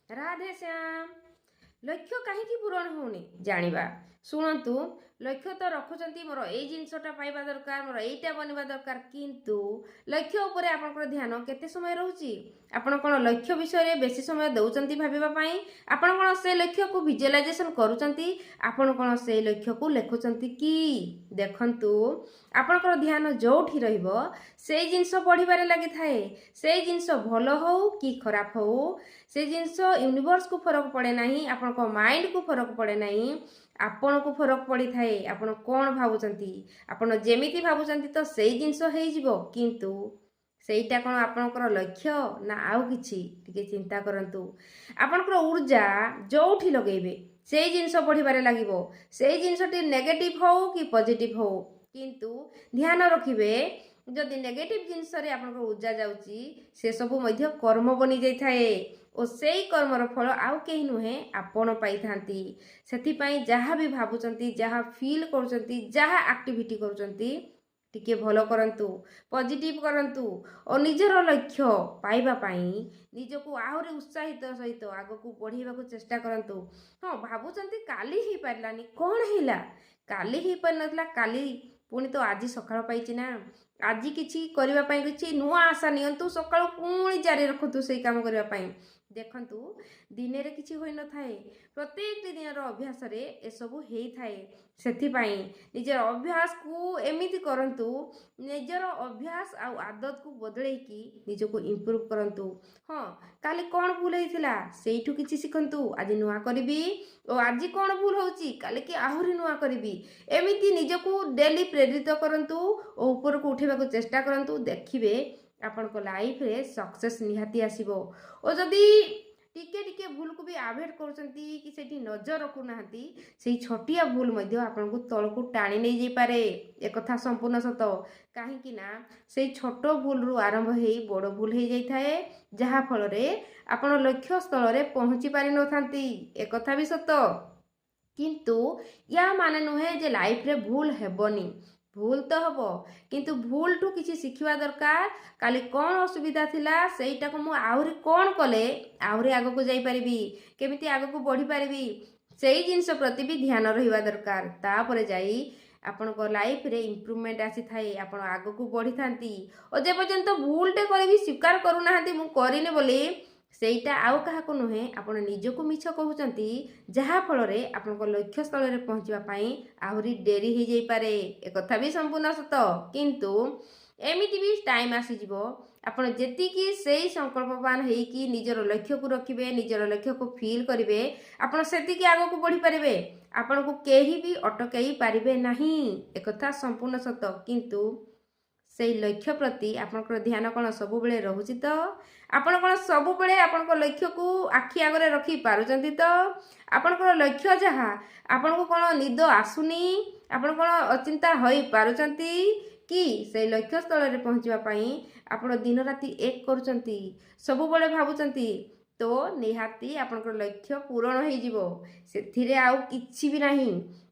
राधे श्याम। लक्ष्य कहीं पूरण होनी जानिबा शुणु। लक्ष्य तो रखुंट मोर यही जिनसटा पाइबा दरकार, मोर यहीटा बनवा दरकार, किंतु लक्ष्य उपर आपंकर ध्यान केते समय रोचे? आपण कौन लक्ष्य विषय बेसी समय दौरान भावाई? आपण कौन से लक्ष्य को विजुअलाइजेशन करुँच? आपण कौन से लक्ष्य को लिखुंट कि? देखंतु आपणकर ध्यान जोठी रहिबो से जिनस पढ़िबारे लगी थाए। से जिनस भल हो कि खराब हो, से जिनस यूनिवर्स को फरक पड़े नहीं, आपण को माइंड को फरक पड़े नहीं, आपण को फरक पड़ी थाए। आपण कौन भावुचंती, आपण जेमिति भावुचंती तो सेई जिनस हेई जिवो, किंतु सेईटा कौन आपणकर लक्ष्य ना आउ किछि? टिके चिंता करंतु। आपणकर ऊर्जा जोठी लगेबे सेई जिनस पढ़िबारे लागिबो। सेई जिनसटी नेगेटिव हो कि पॉजिटिव हो, किंतु ध्यान रखिबे जदि नेगेटिव जिनस रे आपणकर ऊर्जा जाउची से सबु मध्य कर्म बनी जाई थाए और सेई कर्मर फल आउ केही नुहे आपण पाई थांती। सेथिपाई जहाँ भी भावुचंती, जहाँ फील करुचंती, जहाँ एक्टिविटी करुचंती टिके भलो करंतु, पॉजिटिव करंतु और निजर लक्ष्य पाइबा पाई निजको आहुरी उत्साहित सहित आगको बढ़ाइबा चेष्टा करंतु। हाँ भावुचंती काली ही पारलानी, कौन हिला? काली ही पार नथला, काली पुणी तो आज सकाळ पाइछि ना। आज किछि करिबा पाई किछि नुआ आशा नियंतु, सकाळ पुणी जारी रखंतु सेई काम करिबा पाई। देखंतु दिने रे किछि होई न थाए, प्रत्येक दिनर अभ्यास रे ए सबु हेई थाए। सेथिपाई निजर अभ्यास को एमिति करंतु, निजर अभ्यास आ आदत को बदलै कि निजको इंप्रूव करंतु। हाँ काली कौन भूल होइथिला सेइठु किछि सिखंतु, आज नुआ करिबी और आज कौन भूल होउची काली कि आहुरी नुआ करिबी। एमिति निजको डेली प्रेरित करंतु और ऊपर को उठेबा को चेष्टा करंतु। देखिबे आपण को लाइफ रे सक्सेस निहाती आसीबो। और जदि टिके टिके भूल को भी अवॉइड करूचंती कि सेठी नजर रखु नाहंती, सेही छोटिया भूल मध्य आपण को तळ को टाणी नै जाई पारे। ए कथा संपूर्ण सत। काहे कि ना सेही छोट भूल रु आरंभ हेई बड़ भूल हेई जाई थाए, जहा फल रे आपण लक्ष्य स्थल रे पहुंची पारि न थांती। ए कथा भी सत, किंतु या माने नुहे जे लाइफ रे भूल हेबनी। भूल तो हबो, किंतु भूल टू किछि शिखिबा दरकार। काली कौन असुविधा थिला सेईटा को मु आहुरी कौन कले आहुरी आगो को जाई परिबी, केमिति आगो को बढ़ी परिबी, सेई जिंस प्रति भी ध्यान रहिबा दरकार। तापरे जाई आपनको लाइफ रे इम्प्रूवमेंट आसी थाए, आपण आगो को बढ़ी थांती। और जे पर्यंत भूलटे करे भी स्वीकार करू नाहंती मु करिने बोली, सेईटा आउ काहाको नुहे आपण निजको मिछ कहउचंती, जहा फल रे आपनको लक्ष्य स्थल रे पहुंचवा पाई आहुरी डेरी ही जाई पारे। ए कथा भी संपूर्ण सत, किंतु एमिति भी टाइम आसी जिवो आपण जेति कि सेई संकल्पवान हेई कि निजर लक्ष्य को रखिबे, निजर लक्ष्य को फील करिवे, आपण सेति कि आगो को बढ़ी पारिबे। आपण को केही भी अटकाई पारिबे नाही। ए कथा संपूर्ण सत, किंतु सेई लक्ष्य प्रति आपनकर ध्यान कौन सबु बेले रहुछि तो? आपण कौन सबु बेले आपनकर लक्ष्य को आखि आगरे रखी पारुचंती तो? आपनकर लक्ष्य जहा आपण को कौन निद आसुनी, आपण कौन अचिंता होई पारुचंती कि सेई लक्ष्य स्थल रे पहुंचवा पाई आपण दिन राति एक करूचंती, सबु बेले भाबुचंती, तो निहाती आपनकर लक्ष्य पूरण होई जिवो। सेथिरे आउ किछि भी नाही,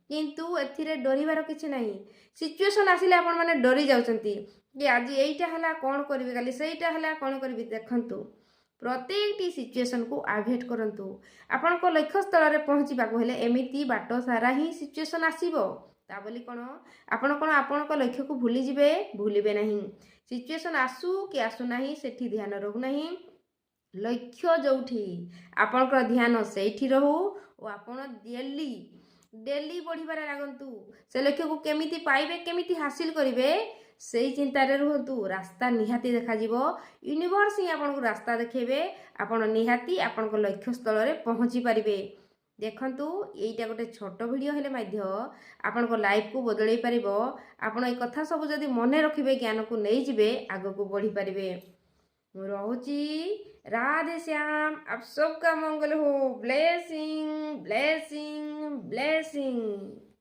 किंतु एथिरे डरिबार किछि नाही। सिचुएशन आसिले आपण माने डरी जाउचंती कि आज एइटा हला कोन करबी, काली सेइटा हला कोन करबी। देखंतु प्रत्येक टी सिचुएशन को अवॉइड करंतु। आपण को लक्ष्य स्थल रे पहुंचीबा को हेले एमिति बाटो सारा ही सिचुएशन आसीबो। ता बोली कोन आपण को लक्ष्य को भूली जिवे, भूलिबे नहीं। सिचुएशन आसु कि आसु नाही सेठी ध्यान रहू नहीं। लक्ष्य जोठी आपणकर ध्यान सेठी रहू और आपण डेली बढ़िबारे लागंतु। से लक्ष्य को केमिति पाइबे, केमिति हासिल करिवे, सेई चिंता रे रहंतु। रास्ता निहाती देखा जिवो, यूनिवर्स ही आपन को रास्ता देखेबे। आपण निहाती आपन को लक्ष्य स्थल रे पहुंची पारिबे। देखंतु एइटा गोटे छोट वीडियो हेले मध्य आपन को लाइफ को बदलै पारिबो। आपण ए कथा सब जदी मने रखिबे, ज्ञान को नै जिवे, आगो को बढ़ी पारिबे। रहुची राधे श्याम। आप सबका मंगल हो। Blessing blessing blessing.